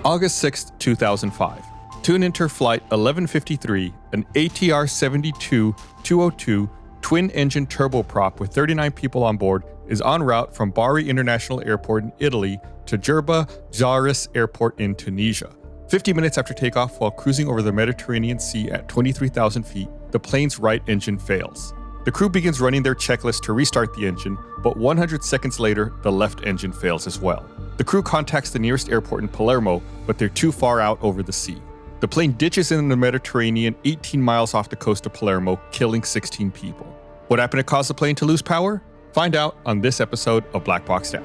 August 6, 2005. Tuninter Flight 1153, an ATR-72-202 twin-engine turboprop with 39 people on board, is en route from Bari International Airport in Italy to Djerba Demarais Airport in Tunisia. 50 minutes after takeoff, while cruising over the Mediterranean Sea at 23,000 feet, the plane's right engine fails. The crew begins running their checklist to restart the engine, but 100 seconds later, the left engine fails as well. The crew contacts the nearest airport in Palermo, but they're too far out over the sea. The plane ditches in the Mediterranean 18 miles off the coast of Palermo, killing 16 people. What happened to cause the plane to lose power? Find out on this episode of Black Box Down.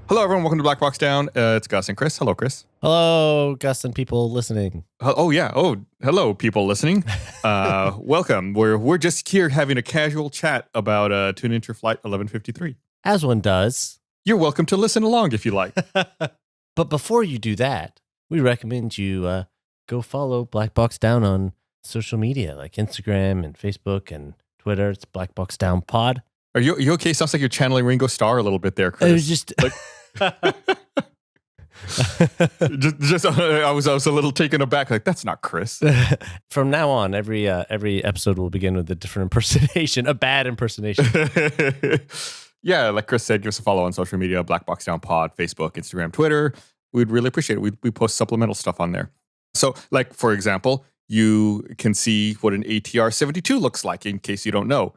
Hello, everyone. Welcome to Black Box Down. It's Gus and Chris. Hello, Chris. Hello, Gus and people listening. Oh, yeah. Oh, hello, people listening. Welcome. We're just here having a casual chat about Tuninter Flight 1153. As one does. You're welcome to listen along if you like. But before you do that, we recommend you go follow Black Box Down on social media like Instagram and Facebook and Twitter. It's Black Box Down Pod. Are you okay? Sounds like you're channeling Ringo Starr a little bit there, Chris. It was just... Like, I was a little taken aback. Like, that's not Chris. From now on, every episode will begin with a different impersonation, a bad impersonation. Yeah, like Chris said, give us a follow on social media, Black Box Down Pod, Facebook, Instagram, Twitter. We'd really appreciate it. We post supplemental stuff on there. So, like, for example, you can see what an ATR-72 looks like in case you don't know.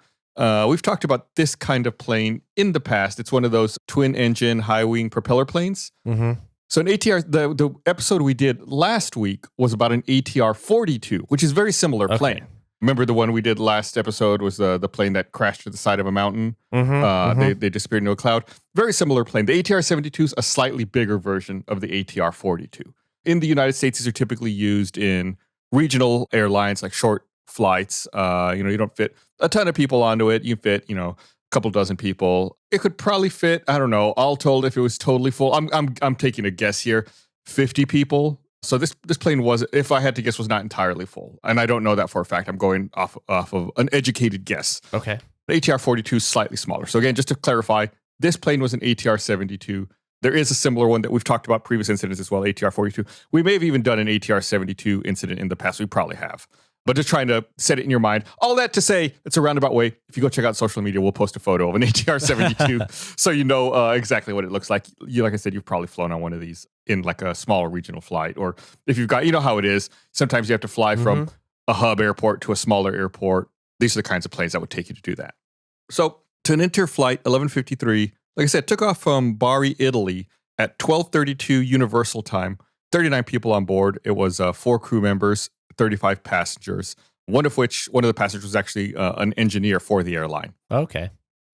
We've talked about this kind of plane in the past. It's one of those twin-engine, high-wing propeller planes. Mm-hmm. So an ATR, the episode we did last week was about an ATR-42, which is a very similar plane. Okay. Remember the one we did last episode was the plane that crashed to the side of a mountain? They disappeared into a cloud. Very similar plane. The ATR-72 is a slightly bigger version of the ATR-42. In the United States, these are typically used in regional airlines, like short flights. You don't fit a ton of people onto it. You fit, a couple dozen people. It could probably fit, I don't know, all told, if it was totally full, I'm taking a guess here, 50 people. So this plane was, if I had to guess, was not entirely full. And I don't know that for a fact. I'm going off of an educated guess. Okay. The ATR-42 is slightly smaller. So again, just to clarify, this plane was an ATR-72. There is a similar one that we've talked about previous incidents as well, ATR-42. We may have even done an ATR-72 incident in the past. We probably have. But just trying to set it in your mind. All that to say, it's a roundabout way. If you go check out social media, we'll post a photo of an ATR-72 so you know exactly what it looks like. Like I said, you've probably flown on one of these in like a smaller regional flight. Or if you've got, you know how it is. Sometimes you have to fly from a hub airport to a smaller airport. These are the kinds of planes that would take you to do that. So Tuninter Flight 1153, like I said, took off from Bari, Italy at 12:32 Universal Time. 39 people on board. It was 4 crew members, 35 passengers, one of the passengers was actually an engineer for the airline. Okay.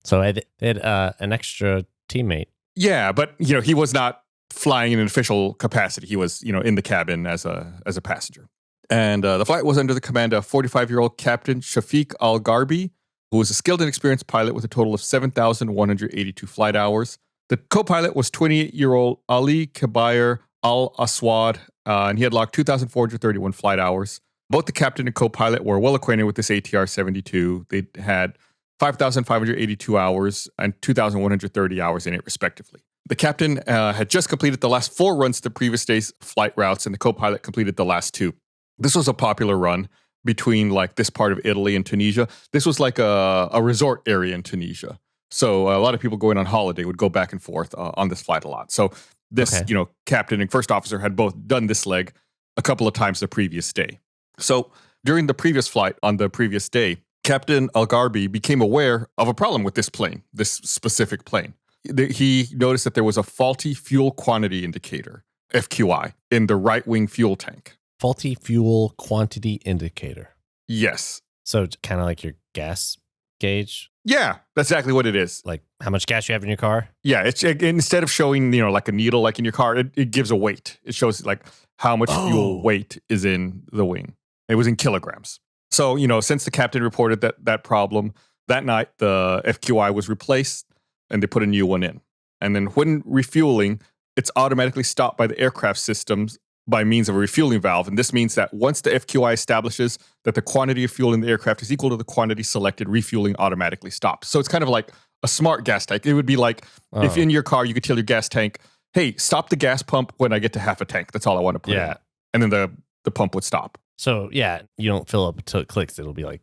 So they had an extra teammate. Yeah, but he was not flying in an official capacity. He was, in the cabin as a passenger. And the flight was under the command of 45-year-old Captain Shafiq Al-Gharbi, who was a skilled and experienced pilot with a total of 7,182 flight hours. The co-pilot was 28-year-old Ali Kabair Al-Aswad, and he had logged 2,431 flight hours. Both the captain and co-pilot were well acquainted with this ATR-72. They had 5,582 hours and 2,130 hours in it, respectively. The captain had just completed the last 4 runs to the previous day's flight routes, and the co-pilot completed the last 2. This was a popular run between like this part of Italy and Tunisia. This was like a resort area in Tunisia. So a lot of people going on holiday would go back and forth on this flight a lot. So this, captain and first officer had both done this leg a couple of times the previous day. So during the previous flight on the previous day, Captain Al-Gharbi became aware of a problem with this plane, this specific plane. He noticed that there was a faulty fuel quantity indicator, FQI, in the right wing fuel tank. Faulty fuel quantity indicator. Yes. So it's kind of like your gas gauge. Yeah, that's exactly what it is. Like how much gas you have in your car? Yeah, it's instead of showing, like a needle like in your car, it gives a weight. It shows like how much fuel weight is in the wing. It was in kilograms. So, since the captain reported that problem, that night the FQI was replaced and they put a new one in. And then when refueling, it's automatically stopped by the aircraft systems by means of a refueling valve. And this means that once the FQI establishes that the quantity of fuel in the aircraft is equal to the quantity selected, refueling automatically stops. So it's kind of like a smart gas tank. It would be like if in your car you could tell your gas tank, hey, stop the gas pump when I get to half a tank. That's all I want to put in. And then the pump would stop. So, yeah, you don't fill up until it clicks. It'll be like,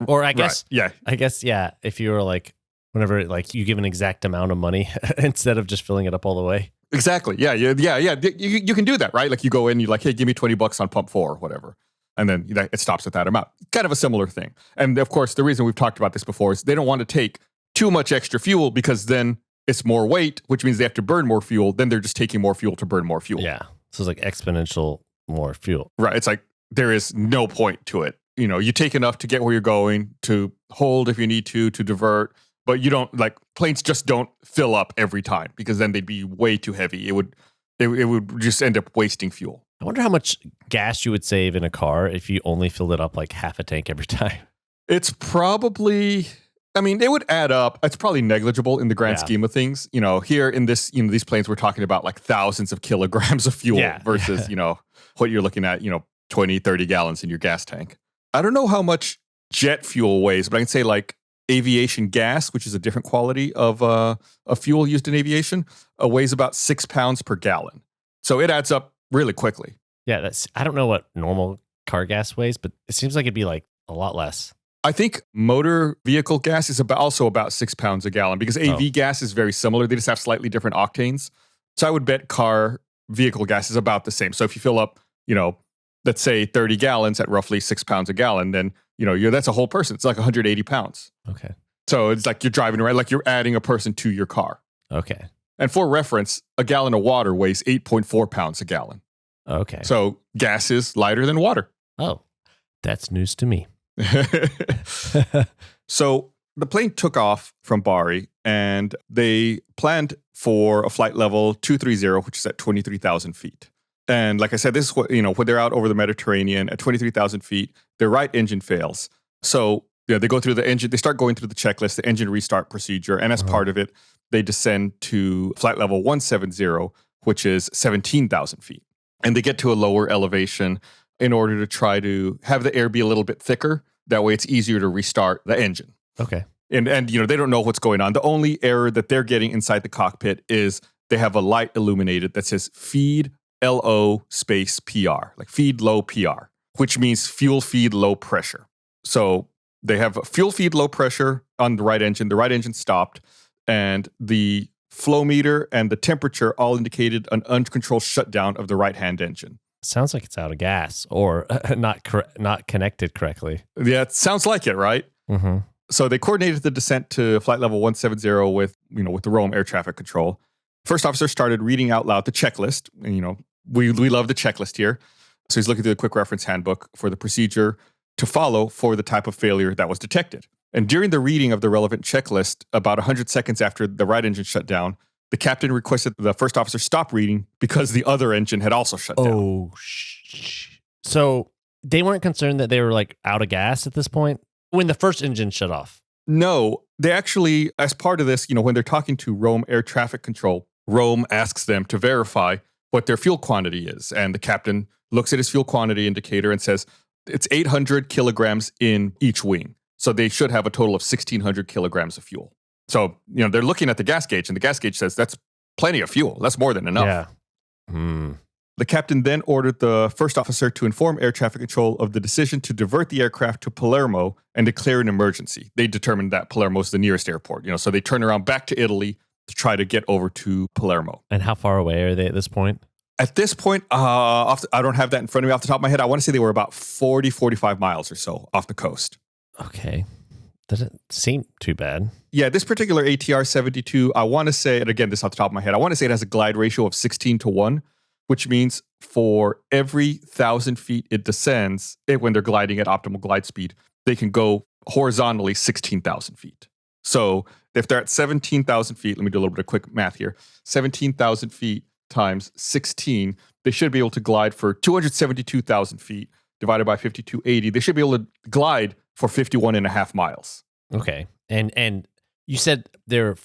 or I guess, if you were like, whenever like you give an exact amount of money instead of just filling it up all the way. Exactly. Yeah. You can do that, right? Like you go in, you're like, hey, give me $20 on pump 4 or whatever. And then it stops at that amount. Kind of a similar thing. And of course, the reason we've talked about this before is they don't want to take too much extra fuel because then it's more weight, which means they have to burn more fuel. Then they're just taking more fuel to burn more fuel. Yeah. So it's like exponential more fuel. Right. It's like there is no point to it. You know, you take enough to get where you're going, to hold if you need to divert. But you don't, like, planes just don't fill up every time because then they'd be way too heavy. It would just end up wasting fuel. I wonder how much gas you would save in a car if you only filled it up like half a tank every time. It's probably, I mean, it would add up. It's probably negligible in the grand scheme of things. You know, here in this, these planes, we're talking about like thousands of kilograms of fuel versus, what you're looking at, 20, 30 gallons in your gas tank. I don't know how much jet fuel weighs, but I can say like aviation gas, which is a different quality of a fuel used in aviation, weighs about 6 pounds per gallon. So it adds up really quickly. Yeah, I don't know what normal car gas weighs, but it seems like it'd be like a lot less. I think motor vehicle gas is also about 6 pounds a gallon because AV gas is very similar. They just have slightly different octanes. So I would bet car vehicle gas is about the same. So if you fill up, let's say 30 gallons at roughly 6 pounds a gallon, then that's a whole person. It's like 180 pounds. Okay. So it's like you're driving around, like you're adding a person to your car. Okay. And for reference, a gallon of water weighs 8.4 pounds a gallon. Okay. So gas is lighter than water. Oh, that's news to me. So the plane took off from Bari and they planned for a flight level 230, which is at 23,000 feet. And like I said, this is what, when they're out over the Mediterranean at 23,000 feet, their right engine fails. So they go through the engine, they start going through the checklist, the engine restart procedure. And as part of it, they descend to flight level 170, which is 17,000 feet. And they get to a lower elevation in order to try to have the air be a little bit thicker. That way it's easier to restart the engine. Okay. And they don't know what's going on. The only error that they're getting inside the cockpit is they have a light illuminated that says feed LO space PR, like feed low PR, which means fuel feed low pressure. So they have fuel feed low pressure on the right engine. The right engine stopped, and the flow meter and the temperature all indicated an uncontrolled shutdown of the right-hand engine. Sounds like it's out of gas or not connected correctly. Yeah, it sounds like it, right? Mm-hmm. So they coordinated the descent to flight level 170 with the Rome air traffic control. First officer started reading out loud the checklist. And, we love the checklist here. So he's looking through the quick reference handbook for the procedure to follow for the type of failure that was detected. And during the reading of the relevant checklist, about 100 seconds after the right engine shut down, the captain requested the first officer stop reading because the other engine had also shut down. Oh, so they weren't concerned that they were like out of gas at this point when the first engine shut off? No, they actually, as part of this, when they're talking to Rome air traffic control, Rome asks them to verify what their fuel quantity is. And the captain looks at his fuel quantity indicator and says, it's 800 kilograms in each wing. So they should have a total of 1,600 kilograms of fuel. So, they're looking at the gas gauge, and the gas gauge says that's plenty of fuel. That's more than enough. Yeah. Mm. The captain then ordered the first officer to inform air traffic control of the decision to divert the aircraft to Palermo and declare an emergency. They determined that Palermo is the nearest airport, so they turn around back to Italy to try to get over to Palermo. And how far away are they at this point? At this point, I don't have that in front of me off the top of my head. I want to say they were about 40, 45 miles or so off the coast. Okay. Doesn't seem too bad. Yeah, this particular ATR 72, I want to say, and again, this off the top of my head, I want to say it has a glide ratio of 16:1, which means for every 1,000 feet it descends, when they're gliding at optimal glide speed, they can go horizontally 16,000 feet. So if they're at 17,000 feet, let me do a little bit of quick math here, 17,000 feet times 16, they should be able to glide for 272,000 feet divided by 5280. They should be able to glide for 51 and a half miles. Okay. And you said they were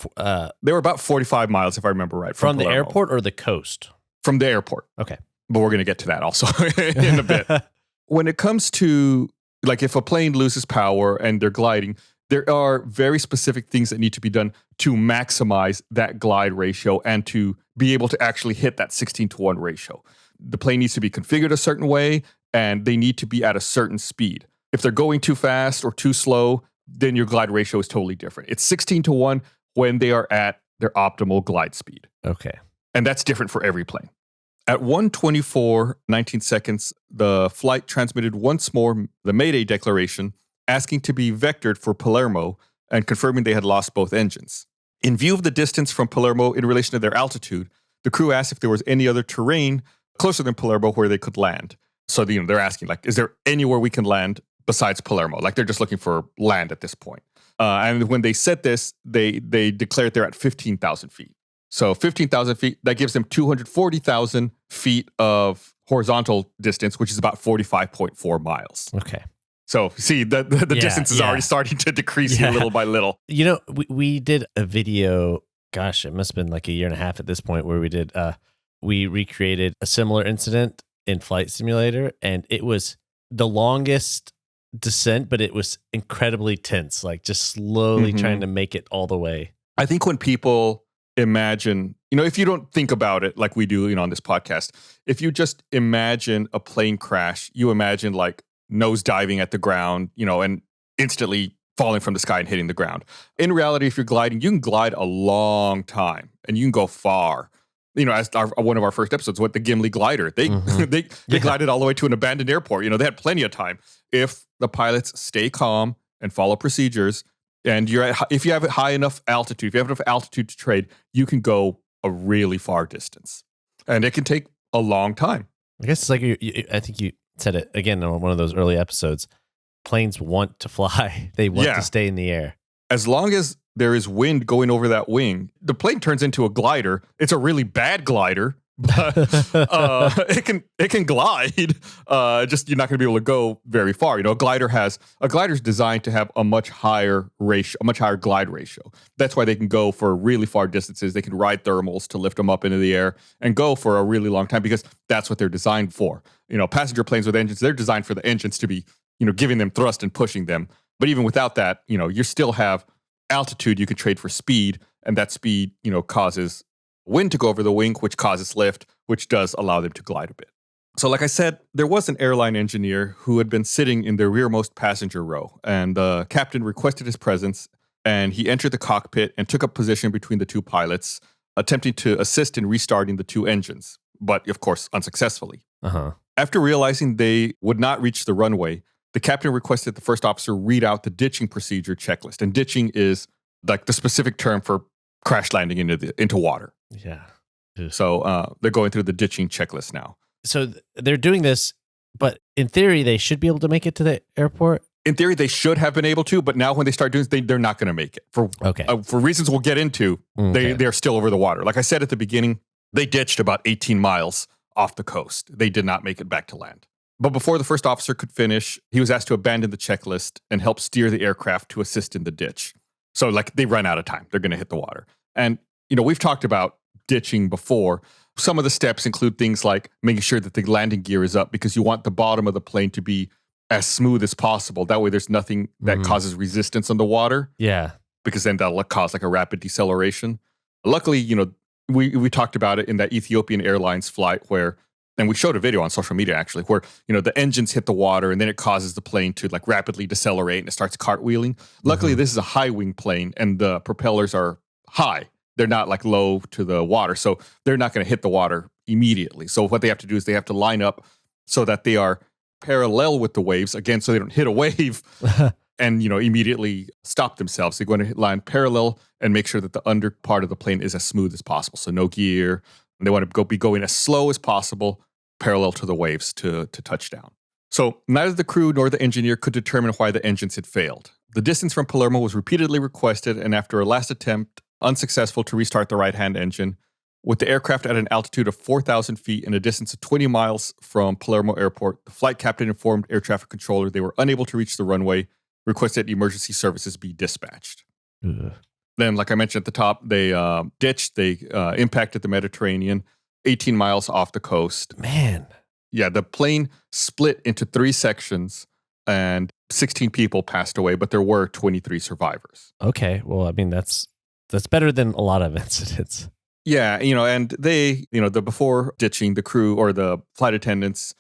about 45 miles, if I remember right. From the airport or the coast? From the airport. Okay. But we're going to get to that also in a bit. When it comes to, like, if a plane loses power and they're gliding, there are very specific things that need to be done to maximize that glide ratio and to be able to actually hit that 16-to-1 ratio. The plane needs to be configured a certain way, and they need to be at a certain speed. If they're going too fast or too slow, then your glide ratio is totally different. It's 16-to-1 when they are at their optimal glide speed. Okay. And that's different for every plane. At 1:24:19 seconds, the flight transmitted once more the Mayday declaration, asking to be vectored for Palermo and confirming they had lost both engines. In view of the distance from Palermo in relation to their altitude, the crew asked if there was any other terrain closer than Palermo where they could land. So they're asking, like, is there anywhere we can land besides Palermo? Like, they're just looking for land at this point. And when they said this, they declared they're at 15,000 feet. So 15,000 feet, that gives them 240,000 feet of horizontal distance, which is about 45.4 miles. Okay. So see, the distance is already starting to decrease here little by little. You know, we did a video, gosh, it must have been like a year and a half at this point, where we recreated a similar incident in Flight Simulator, and it was the longest descent, but it was incredibly tense, like just slowly trying to make it all the way. I think when people imagine, if you don't think about it like we do, on this podcast, if you just imagine a plane crash, you imagine like nose diving at the ground, and instantly falling from the sky and hitting the ground. In reality, if you're gliding, you can glide a long time and you can go far. As one of our first episodes, what the Gimli glider, they glided all the way to an abandoned airport. They had plenty of time. If the pilots stay calm and follow procedures, and if you have a high enough altitude, if you have enough altitude to trade, you can go a really far distance, and it can take a long time. I guess it's like I think you said it again on one of those early episodes. Planes want to fly; they want to stay in the air. As long as there is wind going over that wing, the plane turns into a glider. It's a really bad glider, but it can glide. Just you're not going to be able to go very far. A glider's designed to have a much higher ratio, a much higher glide ratio. That's why they can go for really far distances. They can ride thermals to lift them up into the air and go for a really long time because that's what they're designed for. Passenger planes with engines, they're designed for the engines to be, giving them thrust and pushing them. But even without that, you still have altitude you could trade for speed, and that speed, causes wind to go over the wing, which causes lift, which does allow them to glide a bit. So like I said, there was an airline engineer who had been sitting in the rearmost passenger row, and the captain requested his presence, and he entered the cockpit and took up position between the two pilots, attempting to assist in restarting the two engines, but of course, unsuccessfully. After realizing they would not reach the runway, the captain requested the first officer read out the ditching procedure checklist. And ditching is like the specific term for crash landing into water. Yeah. So they're going through the ditching checklist now. So they're doing this, but in theory, they should be able to make it to the airport? In theory, they should have been able to, but now when they start doing this, they're not going to make it. For reasons we'll get into, they're still over the water. Like I said at the beginning, they ditched about 18 miles off the coast. They did not make it back to land. But before the first officer could finish, he was asked to abandon the checklist and help steer the aircraft to assist in the ditch. So they run out of time. They're going to hit the water. And, we've talked about ditching before. Some of the steps include things like making sure that the landing gear is up because you want the bottom of the plane to be as smooth as possible. That way there's nothing that causes resistance on the water. Yeah. Because then that'll cause a rapid deceleration. Luckily, we talked about it in that Ethiopian Airlines flight and we showed a video on social media actually, where, the engines hit the water and then it causes the plane to rapidly decelerate and it starts cartwheeling. Luckily, this is a high wing plane and the propellers are high. They're not low to the water. So they're not going to hit the water immediately. So what they have to do is they have to line up so that they are parallel with the waves, again, so they don't hit a wave and, immediately stop themselves. They're going to line parallel and make sure that the under part of the plane is as smooth as possible. So no gear. And they want to be going as slow as possible, parallel to the waves to touchdown. So neither the crew nor the engineer could determine why the engines had failed. The distance from Palermo was repeatedly requested, and after a last attempt, unsuccessful to restart the right-hand engine, with the aircraft at an altitude of 4,000 feet and a distance of 20 miles from Palermo Airport, the flight captain informed air traffic controller they were unable to reach the runway, requested emergency services be dispatched. Then, like I mentioned at the top, they ditched, they impacted the Mediterranean, 18 miles off the coast. Man. Yeah, the plane split into 3 sections, and 16 people passed away, but there were 23 survivors. Okay. Well, I mean, that's better than a lot of incidents. Yeah, and they, before ditching, the crew or the flight attendants,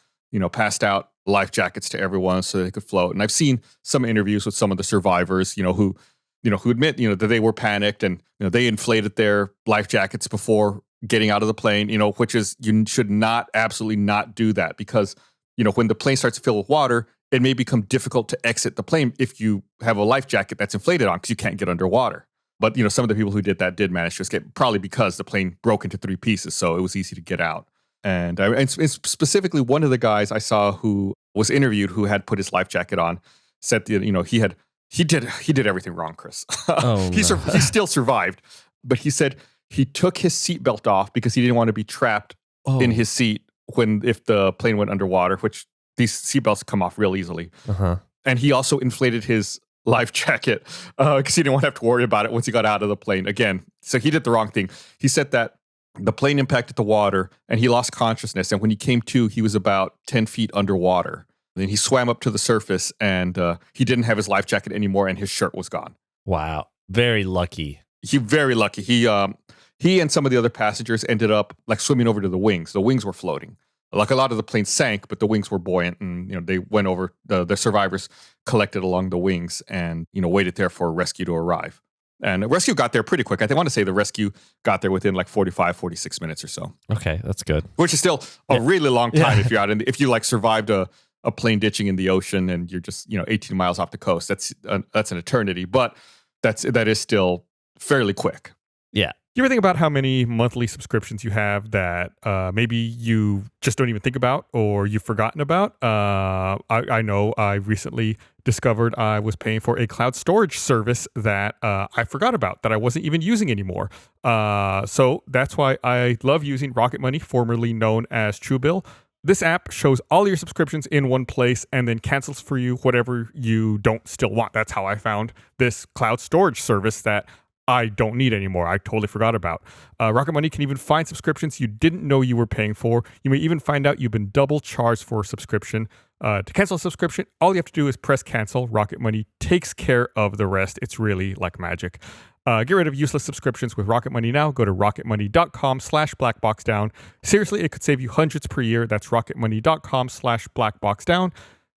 passed out life jackets to everyone so they could float. And I've seen some interviews with some of the survivors, who admit, that they were panicked and, they inflated their life jackets before getting out of the plane, which is, you should absolutely not do that because, when the plane starts to fill with water, it may become difficult to exit the plane if you have a life jacket that's inflated on because you can't get underwater. But, some of the people who did that did manage to escape, probably because the plane broke into 3 pieces, so it was easy to get out. And specifically, one of the guys I saw who was interviewed who had put his life jacket on said that, he did everything wrong, Chris. Oh, he no. still survived, but he said he took his seatbelt off because he didn't want to be trapped in his seat if the plane went underwater, which these seatbelts come off real easily. Uh-huh. And he also inflated his life jacket because he didn't want to have to worry about it once he got out of the plane. Again, so he did the wrong thing. He said that the plane impacted the water and he lost consciousness. And when he came to, he was about 10 feet underwater. Then he swam up to the surface and he didn't have his life jacket anymore and his shirt was gone. Wow. Very lucky. Very lucky. He and some of the other passengers ended up like swimming over to the wings. The wings were floating. Like a lot of the plane sank, but the wings were buoyant, and they went over. The survivors collected along the wings, and waited there for a rescue to arrive. And the rescue got there pretty quick. I want to say the rescue got there within like 45, 46 minutes or so. Okay, that's good. Which is still a really long time if you're out if you like survived a plane ditching in the ocean and you're just 18 miles off the coast. That's an eternity, but that is still fairly quick. Yeah. You ever think about how many monthly subscriptions you have that maybe you just don't even think about or you've forgotten about? I know I recently discovered I was paying for a cloud storage service that I forgot about, that I wasn't even using anymore. So that's why I love using Rocket Money, formerly known as Truebill. This app shows all your subscriptions in one place and then cancels for you whatever you don't still want. That's how I found this cloud storage service that I don't need anymore. I totally forgot about. Rocket Money can even find subscriptions you didn't know you were paying for. You may even find out you've been double charged for a subscription. To cancel a subscription, all you have to do is press cancel. Rocket Money takes care of the rest. It's really like magic. Get rid of useless subscriptions with Rocket Money now. Go to rocketmoney.com/blackboxdown. Seriously, it could save you hundreds per year. That's rocketmoney.com/blackboxdown.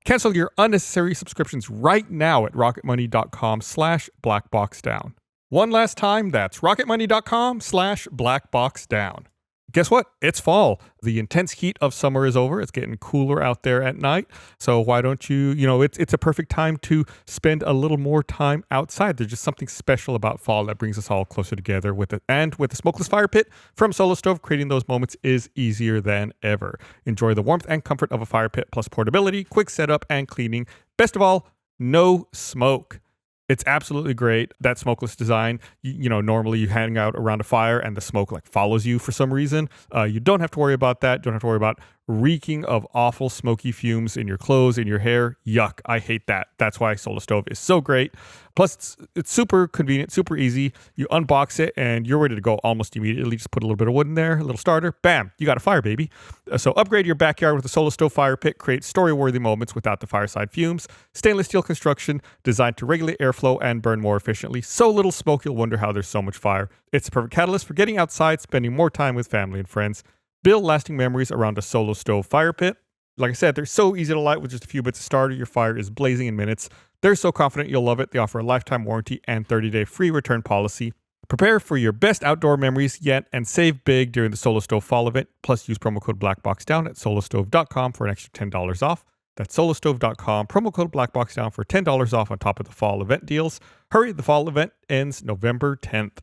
Cancel your unnecessary subscriptions right now at rocketmoney.com/blackboxdown. One last time, that's rocketmoney.com/blackboxdown. Guess what? It's fall. The intense heat of summer is over. It's getting cooler out there at night. So why don't you, it's a perfect time to spend a little more time outside. There's just something special about fall that brings us all closer together with it. And with the smokeless fire pit from Solo Stove, creating those moments is easier than ever. Enjoy the warmth and comfort of a fire pit plus portability, quick setup and cleaning. Best of all, no smoke. It's absolutely great, that smokeless design. Normally you hang out around a fire and the smoke like follows you for some reason. You don't have to worry about that. Don't have to worry about reeking of awful smoky fumes in your clothes, in your hair. Yuck, I hate that. That's why Solo Stove is so great. Plus, it's super convenient, super easy. You unbox it and you're ready to go almost immediately. Just put a little bit of wood in there, a little starter. Bam, you got a fire, baby. So upgrade your backyard with a Solo Stove fire pit. Create story-worthy moments without the fireside fumes. Stainless steel construction designed to regulate airflow and burn more efficiently. So little smoke, you'll wonder how there's so much fire. It's the perfect catalyst for getting outside, spending more time with family and friends. Build lasting memories around a Solo Stove fire pit. Like I said, they're so easy to light with just a few bits of starter. Your fire is blazing in minutes. They're so confident you'll love it. They offer a lifetime warranty and 30-day free return policy. Prepare for your best outdoor memories yet and save big during the Solo Stove fall event. Plus, use promo code BlackBoxDown at solostove.com for an extra $10 off. That's solostove.com, promo code BlackBoxDown for $10 off on top of the fall event deals. Hurry, the fall event ends November 10th.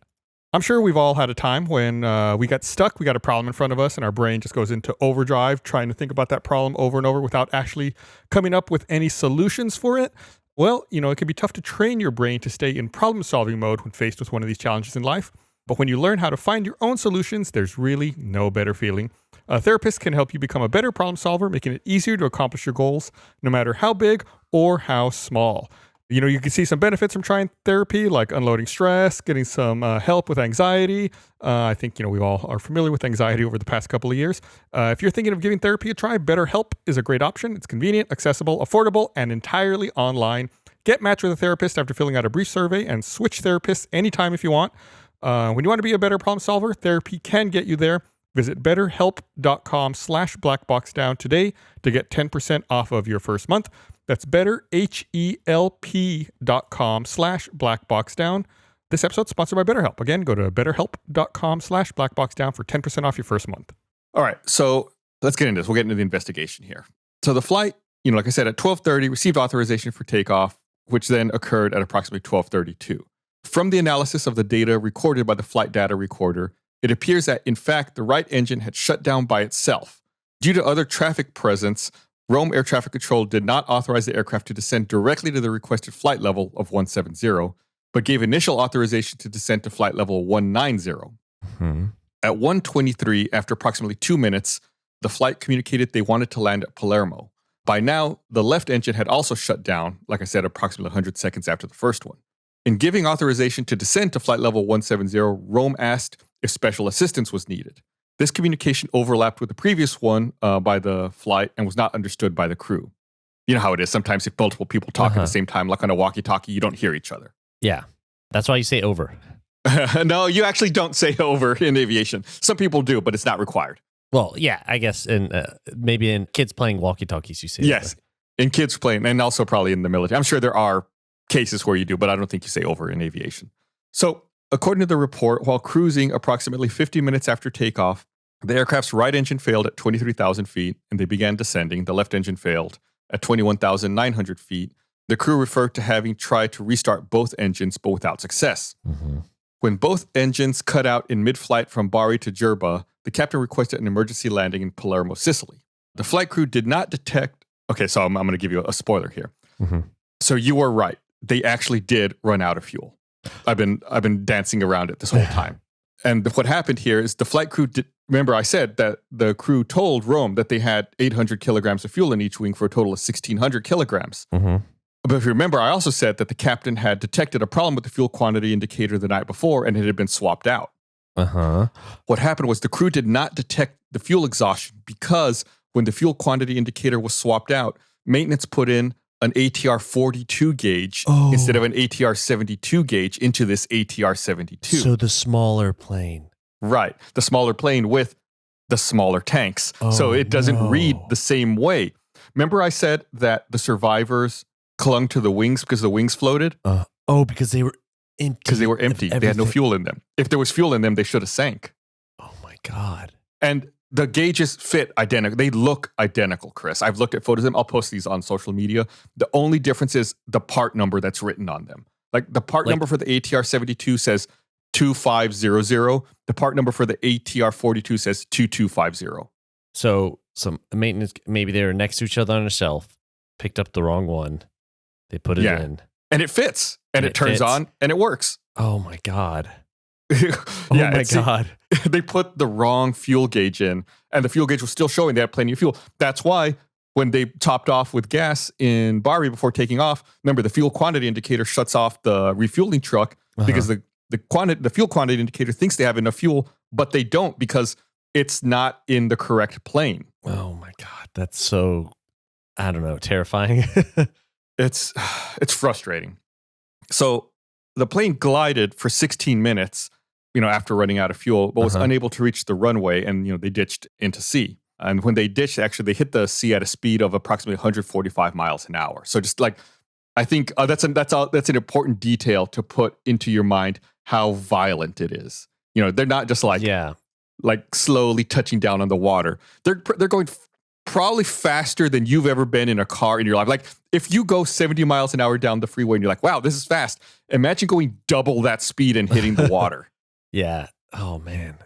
I'm sure we've all had a time when we got stuck, we got a problem in front of us, and our brain just goes into overdrive trying to think about that problem over and over without actually coming up with any solutions for it. Well, it can be tough to train your brain to stay in problem-solving mode when faced with one of these challenges in life. But when you learn how to find your own solutions, there's really no better feeling. A therapist can help you become a better problem solver, making it easier to accomplish your goals, no matter how big or how small. You can see some benefits from trying therapy, like unloading stress, getting some help with anxiety. I think, we all are familiar with anxiety over the past couple of years. If you're thinking of giving therapy a try, BetterHelp is a great option. It's convenient, accessible, affordable, and entirely online. Get matched with a therapist after filling out a brief survey and switch therapists anytime if you want. When you want to be a better problem solver, therapy can get you there. Visit betterhelp.com/blackboxdown today to get 10% off of your first month. That's betterhelp.com/blackboxdown. This episode's sponsored by BetterHelp. Again, go to betterhelp.com/blackboxdown for 10% off your first month. All right, so let's get into this. We'll get into the investigation here. So the flight, like I said, at 12:30 received authorization for takeoff, which then occurred at approximately 12:32. From the analysis of the data recorded by the flight data recorder, it appears that, in fact, the right engine had shut down by itself. Due to other traffic presence, Rome Air Traffic Control did not authorize the aircraft to descend directly to the requested flight level of 170, but gave initial authorization to descend to flight level 190. Mm-hmm. At 1:23, after approximately 2 minutes, the flight communicated they wanted to land at Palermo. By now, the left engine had also shut down, like I said, approximately 100 seconds after the first one. In giving authorization to descend to flight level 170, Rome asked if special assistance was needed. This communication overlapped with the previous one by the flight and was not understood by the crew. You know how it is. Sometimes if multiple people talk at the same time, like on a walkie-talkie, you don't hear each other. Yeah. That's why you say over. No, you actually don't say over in aviation. Some people do, but it's not required. Well, yeah, I guess maybe in kids playing walkie-talkies, you say yes, over. In kids playing, and also probably in the military. I'm sure there are cases where you do, but I don't think you say over in aviation. So, according to the report, while cruising approximately 50 minutes after takeoff, the aircraft's right engine failed at 23,000 feet, and they began descending. The left engine failed at 21,900 feet. The crew referred to having tried to restart both engines, but without success. Mm-hmm. When both engines cut out in mid-flight from Bari to Gerba, the captain requested an emergency landing in Palermo, Sicily. The flight crew did not detect... Okay, so I'm going to give you a spoiler here. Mm-hmm. So you were right. They actually did run out of fuel. I've been dancing around it this whole time. And what happened here is the flight crew did... Remember, I said that the crew told Rome that they had 800 kilograms of fuel in each wing for a total of 1,600 kilograms. Mm-hmm. But if you remember, I also said that the captain had detected a problem with the fuel quantity indicator the night before and it had been swapped out. Uh-huh. What happened was the crew did not detect the fuel exhaustion because when the fuel quantity indicator was swapped out, maintenance put in an ATR 42 gauge instead of an ATR 72 gauge into this ATR 72. So the smaller plane. Right. The smaller plane with the smaller tanks. So it doesn't read the same way. Remember I said that the survivors clung to the wings because the wings floated? Because they were empty. Because they were empty. They had no fuel in them. If there was fuel in them, they should have sank. Oh my God. And the gauges fit identical. They look identical, Chris. I've looked at photos of them. I'll post these on social media. The only difference is the part number that's written on them. Like the part number for the ATR 72 says 2500. The part number for the ATR 42 says 2250. So some maintenance, maybe they were next to each other on a shelf, picked up the wrong one. They put it in. And it fits. And it turns on and it works. Oh my God. God. They put the wrong fuel gauge in and the fuel gauge was still showing they had plenty of fuel. That's why when they topped off with gas in Bari before taking off, remember the fuel quantity indicator shuts off the refueling truck because the fuel quantity indicator thinks they have enough fuel, but they don't because it's not in the correct plane. Oh my God. That's so, I don't know, terrifying. It's frustrating. So the plane glided for 16 minutes, after running out of fuel, but was unable to reach the runway and, they ditched into sea. And when they ditched, actually, they hit the sea at a speed of approximately 145 miles an hour. So just like, I think that's an important detail to put into your mind how violent it is. They're not just like slowly touching down on the water. They're going probably faster than you've ever been in a car in your life. Like if you go 70 miles an hour down the freeway and you're like, wow, this is fast. Imagine going double that speed and hitting the water. Yeah. Oh man.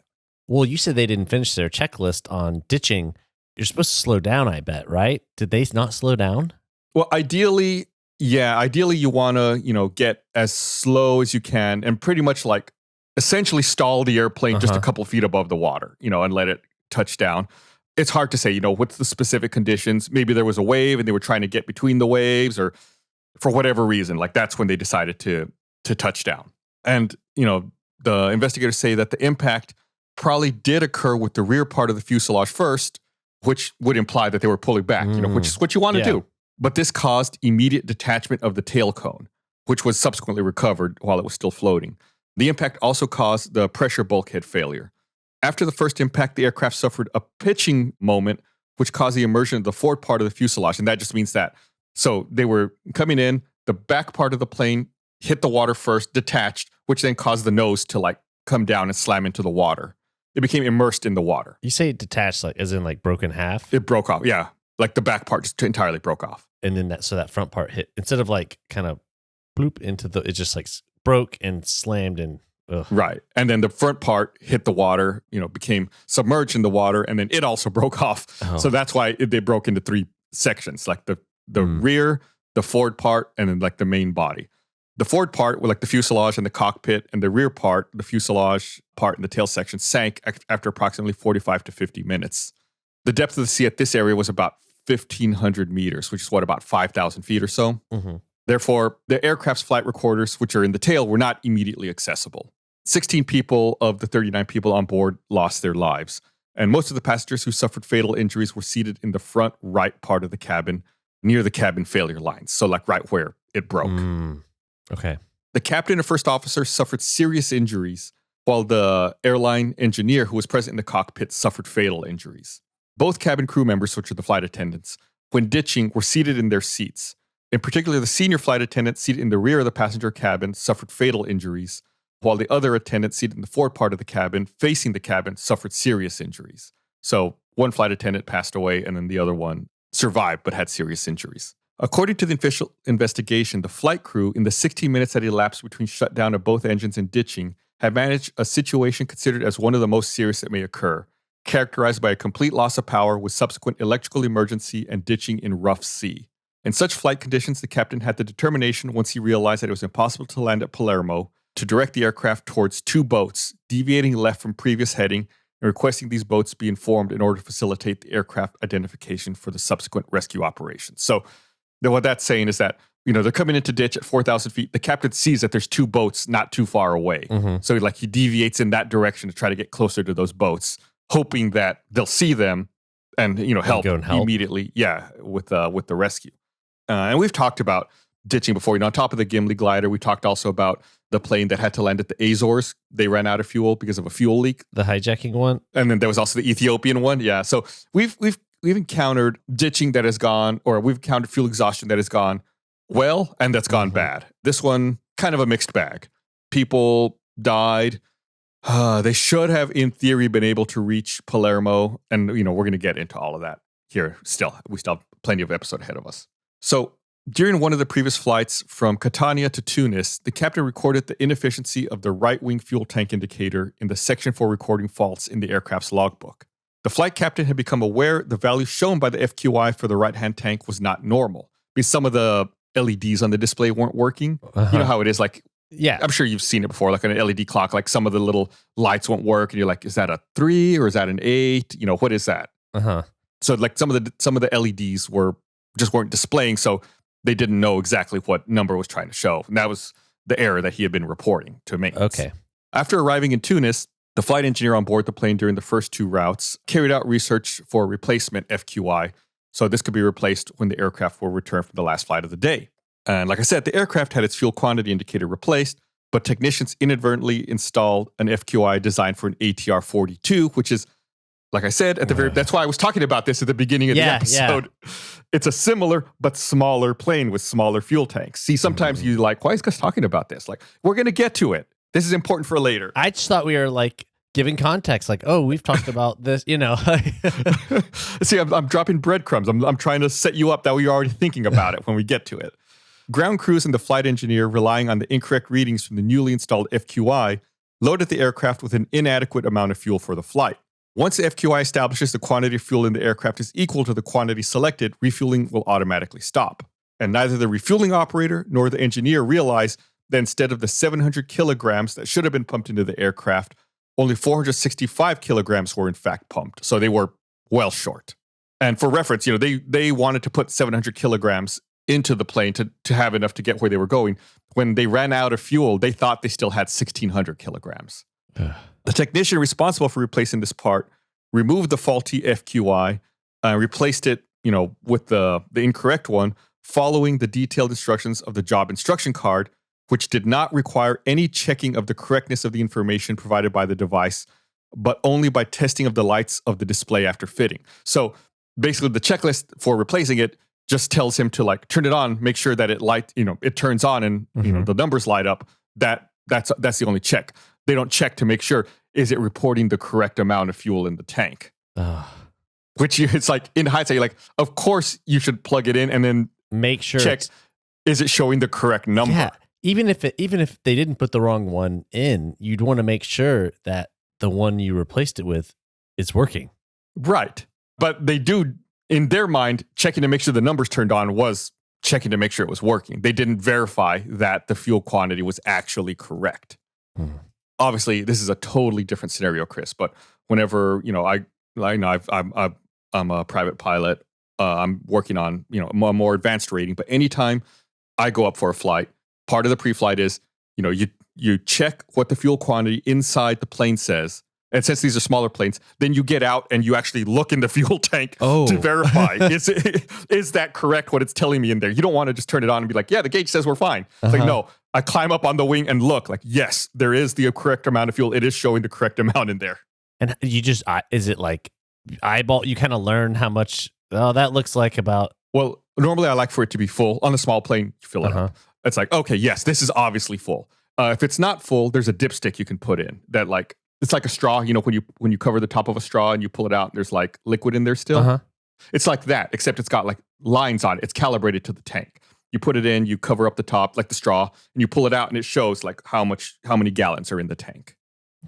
Well, you said they didn't finish their checklist on ditching. You're supposed to slow down, I bet, right? Did they not slow down? Well, ideally you want to, get as slow as you can and pretty much like essentially stall the airplane just a couple feet above the water, and let it touch down. It's hard to say, what's the specific conditions. Maybe there was a wave and they were trying to get between the waves or for whatever reason, like that's when they decided to touch down. And, the investigators say that the impact probably did occur with the rear part of the fuselage first, which would imply that they were pulling back, which is what you want to do. But this caused immediate detachment of the tail cone, which was subsequently recovered while it was still floating. The impact also caused the pressure bulkhead failure. After the first impact, the aircraft suffered a pitching moment, which caused the immersion of the forward part of the fuselage. And that just means that. So they were coming in, the back part of the plane hit the water first, detached, which then caused the nose to like come down and slam into the water. It became immersed in the water. You say detached, like as in like broken half? It broke off, yeah. Like the back part just entirely broke off. And then that front part hit, instead of like kind of bloop into it just like broke and slammed and ugh. Right. And then the front part hit the water, became submerged in the water, and then it also broke off. Oh. So that's why they broke into 3 sections, like the rear, the forward part, and then like the main body. The forward part, with like the fuselage and the cockpit, and the rear part, the fuselage part and the tail section, sank after approximately 45 to 50 minutes. The depth of the sea at this area was about 1,500 meters, which is about 5,000 feet or so. Mm-hmm. Therefore, the aircraft's flight recorders, which are in the tail, were not immediately accessible. 16 people of the 39 people on board lost their lives, and most of the passengers who suffered fatal injuries were seated in the front right part of the cabin, near the cabin failure lines, so like right where it broke. Okay. The captain and first officer suffered serious injuries, while the airline engineer who was present in the cockpit suffered fatal injuries. Both cabin crew members, which are the flight attendants, when ditching, were seated in their seats. In particular, the senior flight attendant seated in the rear of the passenger cabin suffered fatal injuries, while the other attendant seated in the forward part of the cabin, facing the cabin, suffered serious injuries. So one flight attendant passed away, and then the other one survived but had serious injuries. According to the official investigation, the flight crew, in the 16 minutes that elapsed between shutdown of both engines and ditching, had managed a situation considered as one of the most serious that may occur, characterized by a complete loss of power with subsequent electrical emergency and ditching in rough sea. In such flight conditions, the captain had the determination, once he realized that it was impossible to land at Palermo, to direct the aircraft towards 2 boats, deviating left from previous heading, and requesting these boats be informed in order to facilitate the aircraft identification for the subsequent rescue operations. So what that's saying is that, they're coming into ditch at 4,000 feet. The captain sees that there's 2 boats not too far away. Mm-hmm. So he deviates in that direction to try to get closer to those boats, hoping that they'll see them and, help immediately. Yeah, with the rescue. And we've talked about ditching before. On top of the Gimli glider, we talked also about the plane that had to land at the Azores. They ran out of fuel because of a fuel leak. The hijacking one? And then there was also the Ethiopian one. Yeah. So we've encountered ditching that has gone, or we've encountered fuel exhaustion that has gone well, and that's gone bad. This one, kind of a mixed bag. People died. They should have, in theory, been able to reach Palermo. And, we're going to get into all of that here still. We still have plenty of episode ahead of us. So during one of the previous flights from Catania to Tunis, the captain recorded the inefficiency of the right-wing fuel tank indicator in the section for recording faults in the aircraft's logbook. The flight captain had become aware the value shown by the FQI for the right-hand tank was not normal, because some of the LEDs on the display weren't working. Uh-huh. You know how it is, like, yeah, I'm sure you've seen it before, like an LED clock, like some of the little lights won't work, and you're like, is that a 3 or is that an 8? What is that? Uh-huh. So like some of the LEDs weren't displaying, so they didn't know exactly what number was trying to show. And that was the error that he had been reporting to maintenance. Okay. After arriving in Tunis, the flight engineer on board the plane during the first 2 routes carried out research for a replacement FQI, so this could be replaced when the aircraft will return from the last flight of the day. And like I said, the aircraft had its fuel quantity indicator replaced, but technicians inadvertently installed an FQI designed for an ATR 42, which is, like I said, that's why I was talking about this at the beginning of the episode. Yeah. It's a similar but smaller plane with smaller fuel tanks. See, sometimes you like, why is Gus talking about this? Like, we're going to get to it. This is important for later. I just thought we were like giving context, like, oh, we've talked about this, See, I'm dropping breadcrumbs. I'm trying to set you up that we're already thinking about it when we get to it. Ground crews and the flight engineer, relying on the incorrect readings from the newly installed FQI, loaded the aircraft with an inadequate amount of fuel for the flight. Once the FQI establishes the quantity of fuel in the aircraft is equal to the quantity selected, refueling will automatically stop. And neither the refueling operator nor the engineer realized that instead of the 700 kilograms that should have been pumped into the aircraft, only 465 kilograms were in fact pumped. So they were well short. And for reference, they wanted to put 700 kilograms into the plane to have enough to get where they were going. When they ran out of fuel, they thought they still had 1,600 kilograms. The technician responsible for replacing this part removed the faulty FQI and replaced it, with the incorrect one, following the detailed instructions of the job instruction card, which did not require any checking of the correctness of the information provided by the device, but only by testing of the lights of the display after fitting. So basically, the checklist for replacing it just tells him to turn it on, make sure that it turns on and the numbers light up. That's the only check. They don't check to make sure, is it reporting the correct amount of fuel in the tank? Which it's in hindsight, you're of course you should plug it in and then make sure check, is it showing the correct number? Yeah. Even if they didn't put the wrong one in, you'd want to make sure that the one you replaced it with is working. Right. But they do, in their mind, checking to make sure the numbers turned on was checking to make sure it was working. They didn't verify that the fuel quantity was actually correct. Obviously, this is a totally different scenario, Chris. But whenever I'm a private pilot, I'm working on a more advanced rating. But anytime I go up for a flight, part of the pre-flight is you check what the fuel quantity inside the plane says. And since these are smaller planes, then you get out and you actually look in the fuel tank to verify, is that correct, what it's telling me in there? You don't want to just turn it on and be yeah, the gauge says we're fine. It's no, I climb up on the wing and look yes, there is the correct amount of fuel. It is showing the correct amount in there. And you just, is it eyeball, you kind of learn how much, that looks like about. Well, normally I like for it to be full. On a small plane, you fill it up. It's okay, yes, this is obviously full. If it's not full, there's a dipstick you can put in that it's like a straw, when you cover the top of a straw and you pull it out and there's liquid in there still. It's like that, except it's got lines on it. It's calibrated to the tank. You put it in, you cover up the top like the straw, and you pull it out and it shows how many gallons are in the tank.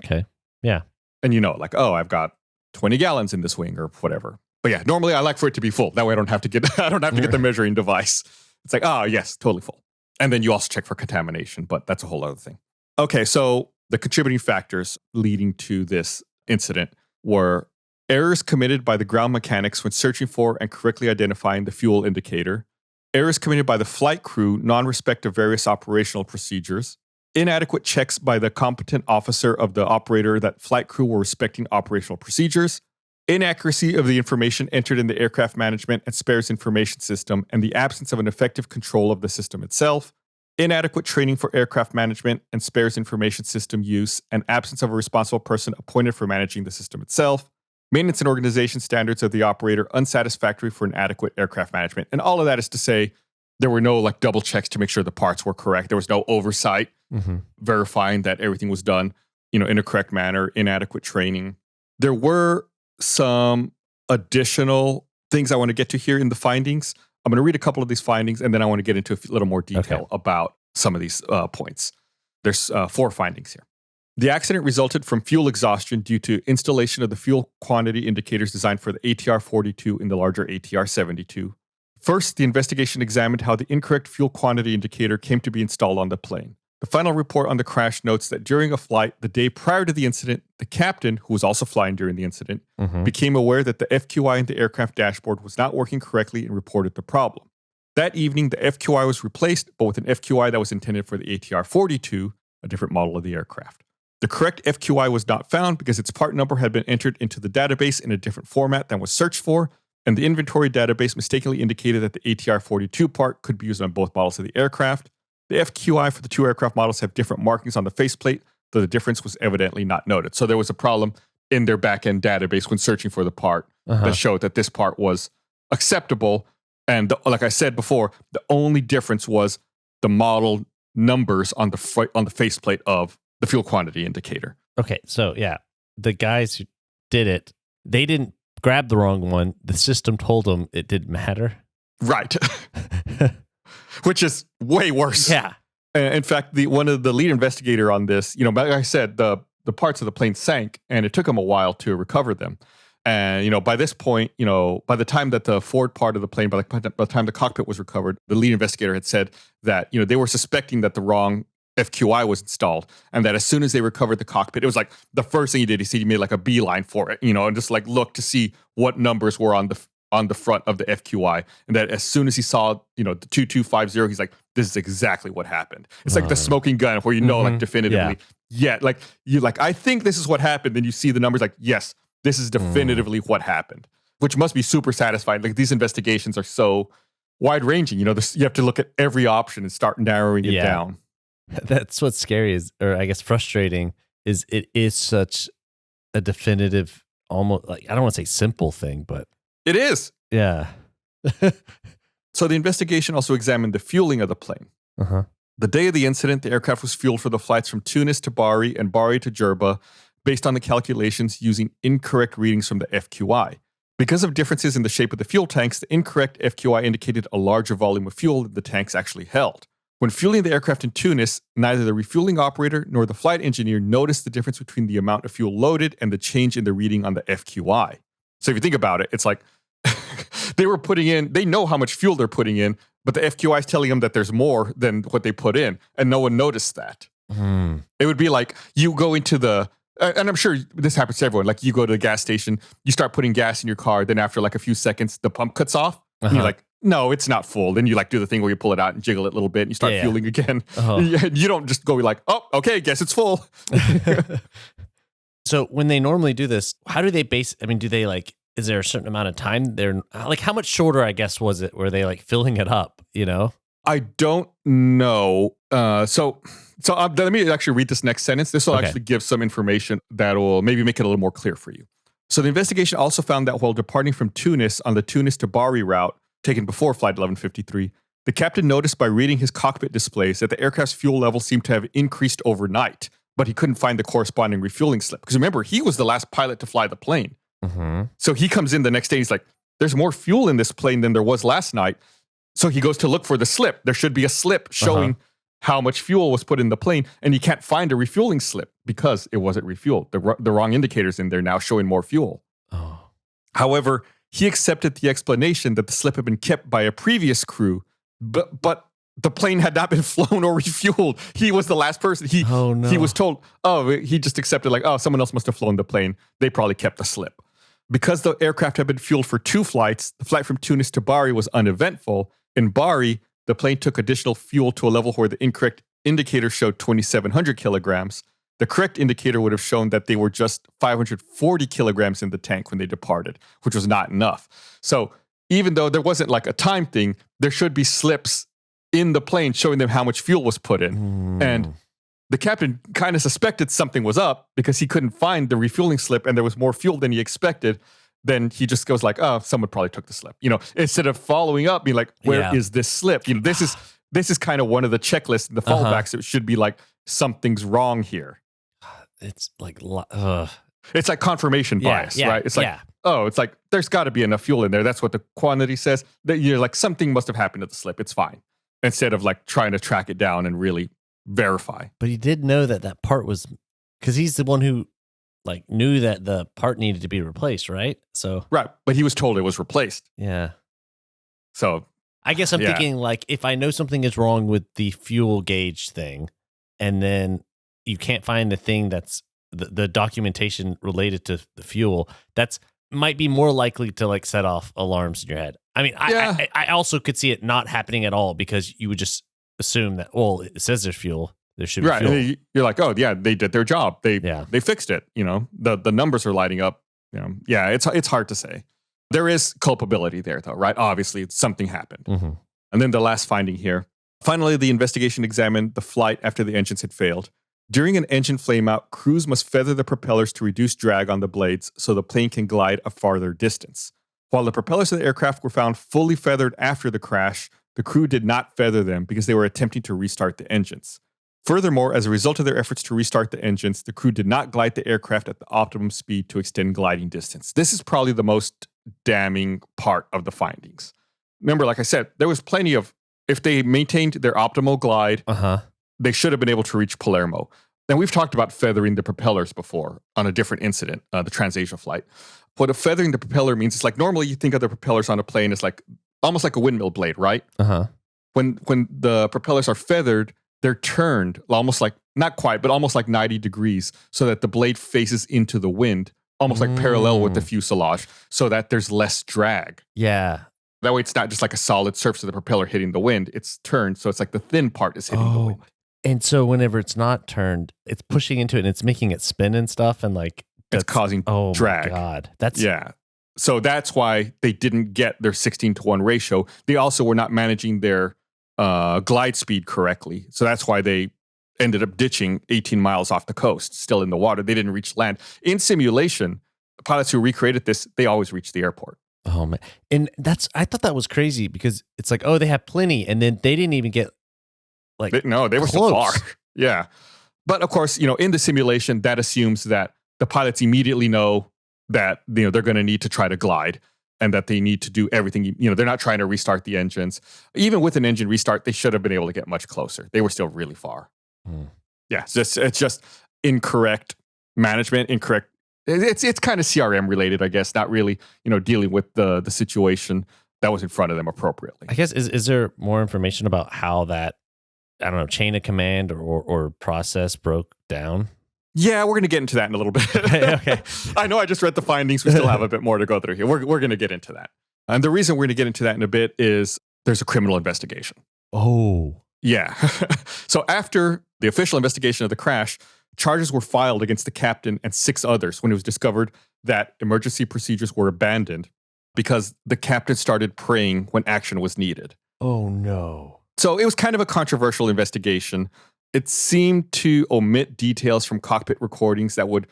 Okay. Yeah. And I've got 20 gallons in this wing or whatever. But yeah, normally I like for it to be full. That way I don't have to get the measuring device. It's yes, totally full. And then you also check for contamination, but that's a whole other thing. Okay, so the contributing factors leading to this incident were errors committed by the ground mechanics when searching for and correctly identifying the fuel indicator, errors committed by the flight crew non-respect of various operational procedures, inadequate checks by the competent officer of the operator that flight crew were respecting operational procedures, inaccuracy of the information entered in the aircraft management and spares information system, and the absence of an effective control of the system itself, inadequate training for aircraft management and spares information system use, and absence of a responsible person appointed for managing the system itself, maintenance and organization standards of the operator unsatisfactory for an adequate aircraft management. And all of that is to say there were no double checks to make sure the parts were correct. There was no oversight verifying that everything was done, in a correct manner, inadequate training. There were some additional things I want to get to here in the findings. I'm going to read a couple of these findings, and then I want to get into a little more detail about some of these points. There's 4 findings here. The accident resulted from fuel exhaustion due to installation of the fuel quantity indicators designed for the ATR-42 in the larger ATR-72. First, the investigation examined how the incorrect fuel quantity indicator came to be installed on the plane. The final report on the crash notes that during a flight the day prior to the incident, the captain, who was also flying during the incident, became aware that the FQI in the aircraft dashboard was not working correctly and reported the problem. That evening, the FQI was replaced, but with an FQI that was intended for the ATR-42, a different model of the aircraft. The correct FQI was not found because its part number had been entered into the database in a different format than was searched for, and the inventory database mistakenly indicated that the ATR-42 part could be used on both models of the aircraft. The FQI for the 2 aircraft models have different markings on the faceplate, though the difference was evidently not noted. So there was a problem in their back-end database when searching for the part that showed that this part was acceptable. And like I said before, the only difference was the model numbers on the faceplate of the fuel quantity indicator. Okay, so yeah, the guys who did it, they didn't grab the wrong one. The system told them it didn't matter. Right. Which is way worse. Yeah. In fact, one of the lead investigator on this, like I said, the parts of the plane sank, and it took them a while to recover them. And, by this point, by the time that the forward part of the plane, by the time the cockpit was recovered, the lead investigator had said that, they were suspecting that the wrong FQI was installed, and that as soon as they recovered the cockpit, it was the first thing he did, he made a beeline for it, and just looked to see what numbers were on on the front of the FQI, and that as soon as he saw, the 2250, he's like, this is exactly what happened. It's like the smoking gun where like definitively, I think this is what happened. Then you see the numbers like, yes, this is definitively what happened, which must be super satisfying. Like these investigations are so wide ranging. You have to look at every option and start narrowing it down. That's what's scary or I guess frustrating is it is such a definitive, almost like, I don't want to say simple thing, but it is. Yeah. So the investigation also examined the fueling of the plane. The day of the incident, the aircraft was fueled for the flights from Tunis to Bari and Bari to Jerba based on the calculations using incorrect readings from the FQI. Because of differences in the shape of the fuel tanks, the incorrect FQI indicated a larger volume of fuel than the tanks actually held. When fueling the aircraft in Tunis, neither the refueling operator nor the flight engineer noticed the difference between the amount of fuel loaded and the change in the reading on the FQI. So if you think about it, it's like they know how much fuel they're putting in, but the FQI is telling them that there's more than what they put in, and no one noticed that. It would be like you go into and I'm sure this happens to everyone, like you go to the gas station, you start putting gas in your car, then after like a few seconds, the pump cuts off, and you're like, no, it's not full. Then you like do the thing where you pull it out and jiggle it a little bit and you start fueling again. You don't just go like, oh, okay, guess it's full. So when they normally do this, how do they do they like, is there a certain amount of time they're like, how much shorter, I guess, was it? Were they like filling it up, I don't know. So let me actually read this next sentence. This will actually give some information that will maybe make it a little more clear for you. So the investigation also found that while departing from Tunis on the Tunis to Bari route, taken before Flight 1153, the captain noticed by reading his cockpit displays that the aircraft's fuel level seemed to have increased overnight, but he couldn't find the corresponding refueling slip. Because remember, he was the last pilot to fly the plane. So he comes in the next day, he's like, there's more fuel in this plane than there was last night. So he goes to look for the slip. There should be a slip showing how much fuel was put in the plane, and he can't find a refueling slip because it wasn't refueled. The wrong indicators in there now showing more fuel. However, he accepted the explanation that the slip had been kept by a previous crew, but the plane had not been flown or refueled. He was the last person. He was told, he just accepted like, someone else must have flown the plane. They probably kept the slip. Because the aircraft had been fueled for 2 flights, the flight from Tunis to Bari was uneventful. In Bari, the plane took additional fuel to a level where the incorrect indicator showed 2,700 kilograms. The correct indicator would have shown that they were just 540 kilograms in the tank when they departed, which was not enough. So even though there wasn't like a time thing, there should be slips in the plane showing them how much fuel was put in. And the captain kind of suspected something was up because he couldn't find the refueling slip and there was more fuel than he expected. Then he just goes like, someone probably took the slip. Instead of following up, being like, where is this slip? This is kind of one of the checklists and the fallbacks. It should be like, something's wrong here. It's like, it's like confirmation bias, right? It's like, it's like, there's got to be enough fuel in there. That's what the quantity says. That you're like, something must have happened to the slip. It's fine. Instead of like trying to track it down and really verify. But he did know that part was, because he's the one who like knew that the part needed to be replaced, right? So right, but he was told it was replaced. Yeah. So I guess I'm thinking like, if I know something is wrong with the fuel gauge thing, and then you can't find the thing that's the documentation related to the fuel, that's might be more likely to like set off alarms in your head. I mean, I also could see it not happening at all because you would just assume that, well, it says there's fuel. There should be fuel. You're like, they did their job. They fixed it. The numbers are lighting up. It's hard to say. There is culpability there, though, right? Obviously, something happened. And then the last finding here. Finally, the investigation examined the flight after the engines had failed. During an engine flameout, crews must feather the propellers to reduce drag on the blades so the plane can glide a farther distance. While the propellers of the aircraft were found fully feathered after the crash, the crew did not feather them because they were attempting to restart the engines. Furthermore, as a result of their efforts to restart the engines, the crew did not glide the aircraft at the optimum speed to extend gliding distance. This is probably the most damning part of the findings. Remember, like I said, there was plenty of, if they maintained their optimal glide, they should have been able to reach Palermo. And we've talked about feathering the propellers before on a different incident, the Transasia flight. What a feathering the propeller means is like, normally you think of the propellers on a plane as like, almost like a windmill blade, right? When the propellers are feathered, they're turned almost like, not quite, but almost like 90 degrees so that the blade faces into the wind almost like parallel with the fuselage so that there's less drag. Yeah. That way it's not just like a solid surface of the propeller hitting the wind. It's turned, so it's like the thin part is hitting the wind. And so whenever it's not turned, it's pushing into it and it's making it spin and stuff, and like it's causing drag. Oh my God. That's So that's why they didn't get their 16-to-1 ratio. They also were not managing their glide speed correctly. So that's why they ended up ditching 18 miles off the coast, still in the water. They didn't reach land. In simulation, the pilots who recreated this, they always reached the airport. Oh man. And I thought that was crazy because it's like, oh, they have plenty. And then they didn't even get like, they were still far. Yeah. But of course, in the simulation, that assumes that the pilots immediately know that, they're going to need to try to glide and that they need to do everything. They're not trying to restart the engines. Even with an engine restart, they should have been able to get much closer. They were still really far. Yeah. It's just incorrect management, incorrect. It's kind of CRM related, I guess, not really, dealing with the situation that was in front of them appropriately. I guess, is there more information about how that, I don't know, chain of command or process broke down? Yeah, we're going to get into that in a little bit. Okay. I know I just read the findings. We still have a bit more to go through here. We're going to get into that. And the reason we're going to get into that in a bit is there's a criminal investigation. Oh. Yeah. So after the official investigation of the crash, charges were filed against the captain and 6 others when it was discovered that emergency procedures were abandoned because the captain started praying when action was needed. Oh, no. So it was kind of a controversial investigation. It seemed to omit details from cockpit recordings that would,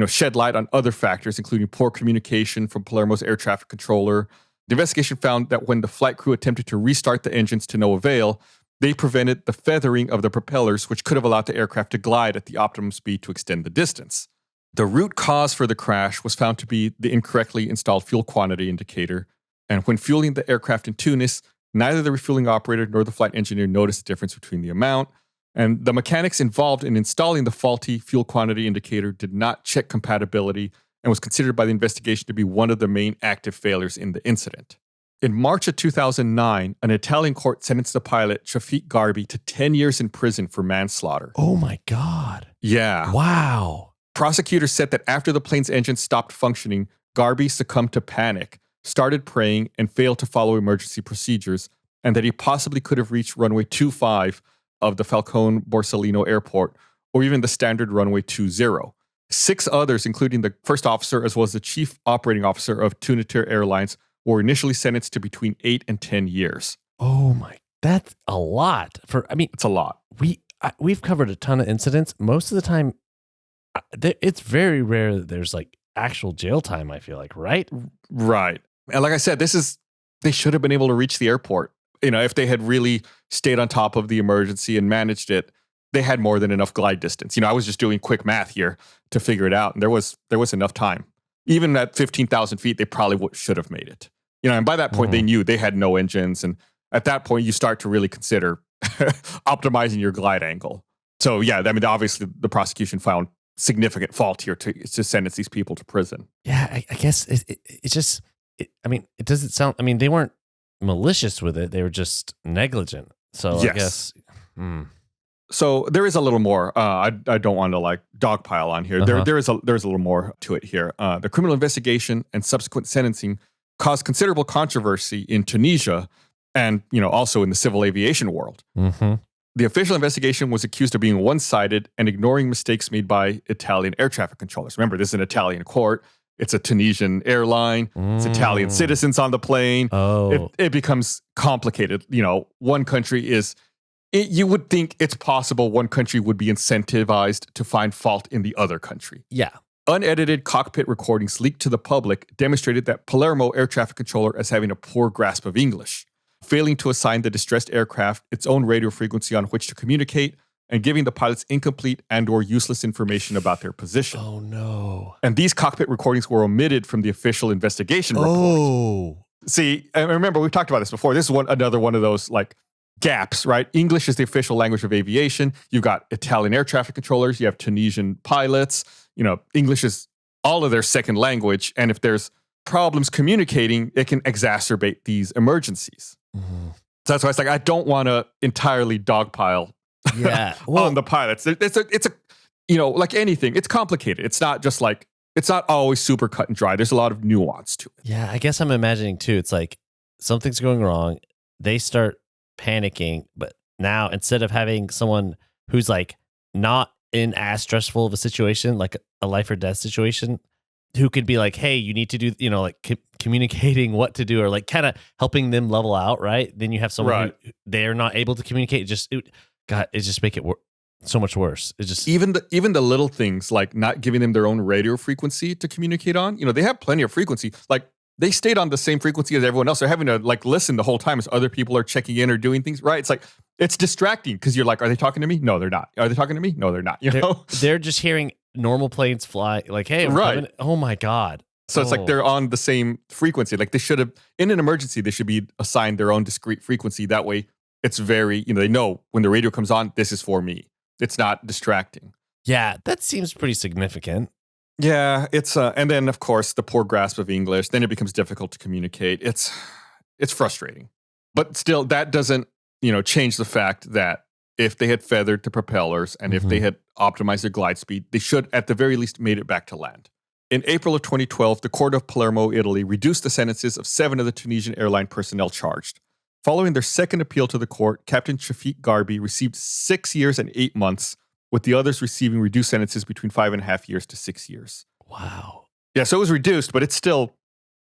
shed light on other factors, including poor communication from Palermo's air traffic controller. The investigation found that when the flight crew attempted to restart the engines to no avail, they prevented the feathering of the propellers, which could have allowed the aircraft to glide at the optimum speed to extend the distance. The root cause for the crash was found to be the incorrectly installed fuel quantity indicator. And when fueling the aircraft in Tunis, neither the refueling operator nor the flight engineer noticed the difference between the amount. And the mechanics involved in installing the faulty fuel quantity indicator did not check compatibility and was considered by the investigation to be one of the main active failures in the incident. In March of 2009, an Italian court sentenced the pilot, Shafiq Garbi, to 10 years in prison for manslaughter. Oh my God. Yeah. Wow. Prosecutors said that after the plane's engine stopped functioning, Garbi succumbed to panic, started praying, and failed to follow emergency procedures, and that he possibly could have reached runway 25 of the Falcone Borsellino Airport, or even the standard runway 20. 6 others, including the first officer as well as the chief operating officer of Tuninter Airlines, were initially sentenced to between 8 and 10 years. Oh my, that's a lot. It's a lot. We've covered a ton of incidents. Most of the time, it's very rare that there's like actual jail time, I feel like, right? Right. And like I said, they should have been able to reach the airport. If they had really stayed on top of the emergency and managed it, they had more than enough glide distance. I was just doing quick math here to figure it out. And there was enough time. Even at 15,000 feet, they probably should have made it. And by that point, they knew they had no engines. And at that point, you start to really consider optimizing your glide angle. So yeah, obviously the prosecution found significant fault here to sentence these people to prison. Yeah, I guess it's just, it doesn't sound, they weren't malicious with it. They were just negligent. So yes. I guess. So there is a little more. I don't want to dogpile on here. There's a little more to it here. The criminal investigation and subsequent sentencing caused considerable controversy in Tunisia and also in the civil aviation world. Mm-hmm. The official investigation was accused of being one-sided and ignoring mistakes made by Italian air traffic controllers. Remember, this is an Italian court. It's a Tunisian airline. It's Italian citizens on the plane. Oh. It becomes complicated. One country is... you would think it's possible one country would be incentivized to find fault in the other country. Yeah. Unedited cockpit recordings leaked to the public demonstrated that Palermo air traffic controller as having a poor grasp of English, failing to assign the distressed aircraft its own radio frequency on which to communicate, and giving the pilots incomplete and or useless information about their position. Oh, no. And these cockpit recordings were omitted from the official investigation report. Oh. See, and remember, we've talked about this before. This is another one of those, gaps, right? English is the official language of aviation. You've got Italian air traffic controllers. You have Tunisian pilots. English is all of their second language. And if there's problems communicating, it can exacerbate these emergencies. Mm-hmm. So that's why it's I don't want to entirely dogpile Yeah. on the pilots. It's like anything. It's complicated. It's not just it's not always super cut and dry. There's a lot of nuance to it. Yeah, I guess I'm imagining too. It's like something's going wrong. They start panicking, but now instead of having someone who's like not in as stressful of a situation, like a life or death situation, who could be like, hey, you need to do, like communicating what to do, or like kind of helping them level out, right? Then you have someone who they're not able to communicate. It just make it so much worse. It's just even the little things like not giving them their own radio frequency to communicate on. They have plenty of frequency. Like they stayed on the same frequency as everyone else. They're having to like listen the whole time as other people are checking in or doing things. Right? It's like it's distracting because you're like, are they talking to me? No, they're not. Are they talking to me? No, they're not. They're just hearing normal planes fly. Like, hey, coming. Oh my god. So it's like they're on the same frequency. Like they should have, in an emergency, they should be assigned their own discrete frequency. That way, it's very they know when the radio comes on, this is for me. It's not distracting. Yeah, that seems pretty significant. Yeah, it's and then of course the poor grasp of English. Then it becomes difficult to communicate. It's frustrating, but still that doesn't change the fact that if they had feathered the propellers and if they had optimized their glide speed, they should at the very least made it back to land. In April of 2012, the court of Palermo, Italy, reduced the sentences of 7 of the Tunisian airline personnel charged. Following their second appeal to the court, Captain Shafiq Garbi received 6 years and 8 months, with the others receiving reduced sentences between 5.5 years to 6 years. Wow. Yeah, so it was reduced, but it's still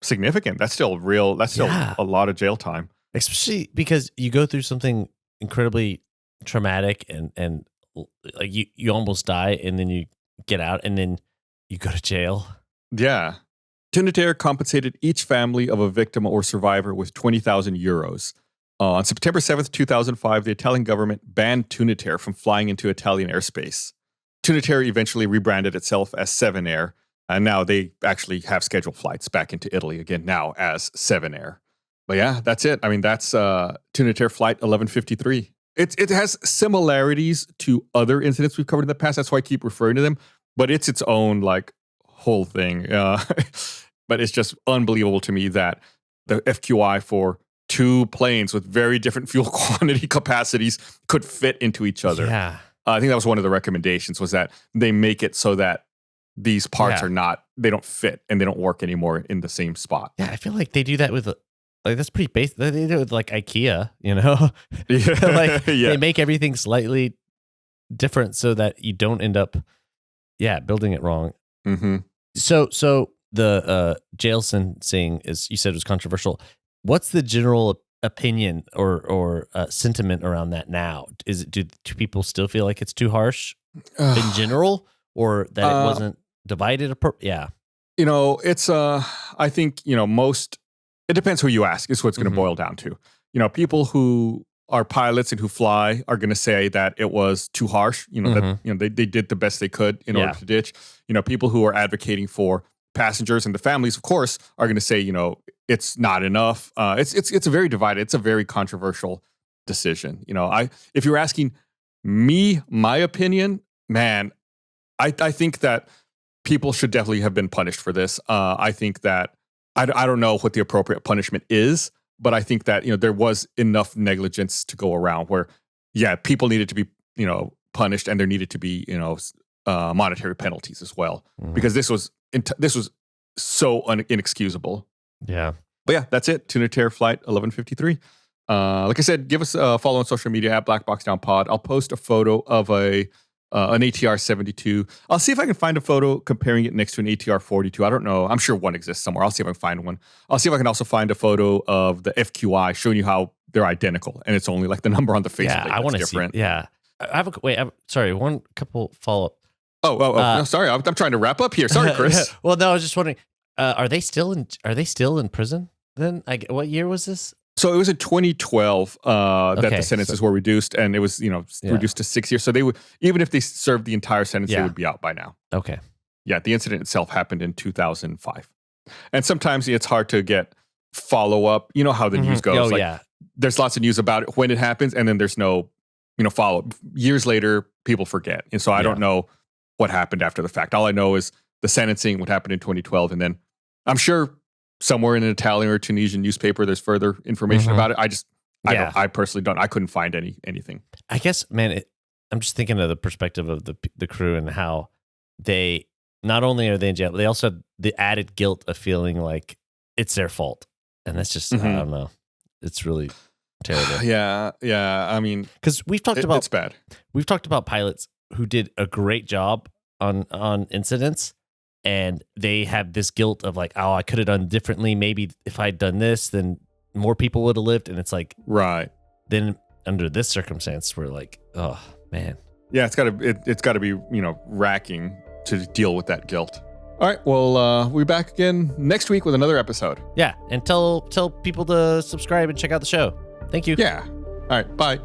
significant. That's still real. That's still a lot of jail time. Especially because you go through something incredibly traumatic and like you almost die, and then you get out, and then you go to jail. Yeah. Tuninter compensated each family of a victim or survivor with 20,000 euros. On September 7th, 2005, the Italian government banned Tuninter from flying into Italian airspace. Tuninter eventually rebranded itself as 7 Air, and now they actually have scheduled flights back into Italy again now as 7 Air. But yeah, that's it. I mean, that's Tuninter Flight 1153. It has similarities to other incidents we've covered in the past. That's why I keep referring to them. But it's its own like whole thing. But it's just unbelievable to me that the FQI for 2 planes with very different fuel quantity capacities could fit into each other. Yeah. I think that was one of the recommendations, was that they make it so that these parts they don't fit and they don't work anymore in the same spot. Yeah, I feel like they do that with that's pretty basic. They do it with like IKEA, like they make everything slightly different so that you don't end up building it wrong. Mm-hmm. So the jail sentencing, is, you said, was controversial. What's the general opinion or sentiment around that now? Do people still feel like it's too harsh in general, or that it wasn't divided? It's I think most. It depends who you ask. Is what's going to boil down to. People who are pilots and who fly are going to say that it was too harsh. That they did the best they could in order to ditch. People who are advocating for passengers and the families, of course, are going to say it's not enough. It's very divided. It's a very controversial decision. If you're asking me my opinion, man, I think that people should definitely have been punished for this. I think that I don't know what the appropriate punishment is, but I think that there was enough negligence to go around where people needed to be punished, and there needed to be monetary penalties as well, because this was so inexcusable. Yeah. But yeah, that's it. Tuninter Flight 1153. Like I said, give us a follow on social media at Black Box Down Pod. I'll post a photo of an ATR 72. I'll see if I can find a photo comparing it next to an ATR 42. I don't know. I'm sure one exists somewhere. I'll see if I can find one. I'll see if I can also find a photo of the FQI showing you how they're identical, and it's only like the number on the face. Yeah, I want to see. Yeah, sorry. One couple follow up. No, sorry. I'm trying to wrap up here. Sorry, Chris. Well, no, I was just wondering. Are they still in prison then? What year was this? So it was in 2012 that the sentences were reduced, and it was reduced to 6 years. So they would, even if they served the entire sentence, they would be out by now. Okay. Yeah, the incident itself happened in 2005, and sometimes it's hard to get follow up. You know how the news goes. There's lots of news about it when it happens, and then there's no follow up. Years later, people forget, and so I don't know what happened after the fact. All I know is the sentencing, what happened in 2012, and then I'm sure somewhere in an Italian or Tunisian newspaper, there's further information about it. I personally don't. I couldn't find anything. I guess, man, I'm just thinking of the perspective of the crew and how they not only are they in jail, but they also have the added guilt of feeling like it's their fault. And that's just, I don't know. It's really terrible. Yeah. I mean, because we've talked about it's bad. We've talked about pilots who did a great job on incidents, and they have this guilt of like, oh, I could have done differently. Maybe if I'd done this, then more people would have lived. And it's like, right. Then under this circumstance, we're like, oh man. Yeah, it's gotta be, racking to deal with that guilt. All right, well, we'll be back again next week with another episode. Yeah, and tell people to subscribe and check out the show. Thank you. Yeah. All right, bye.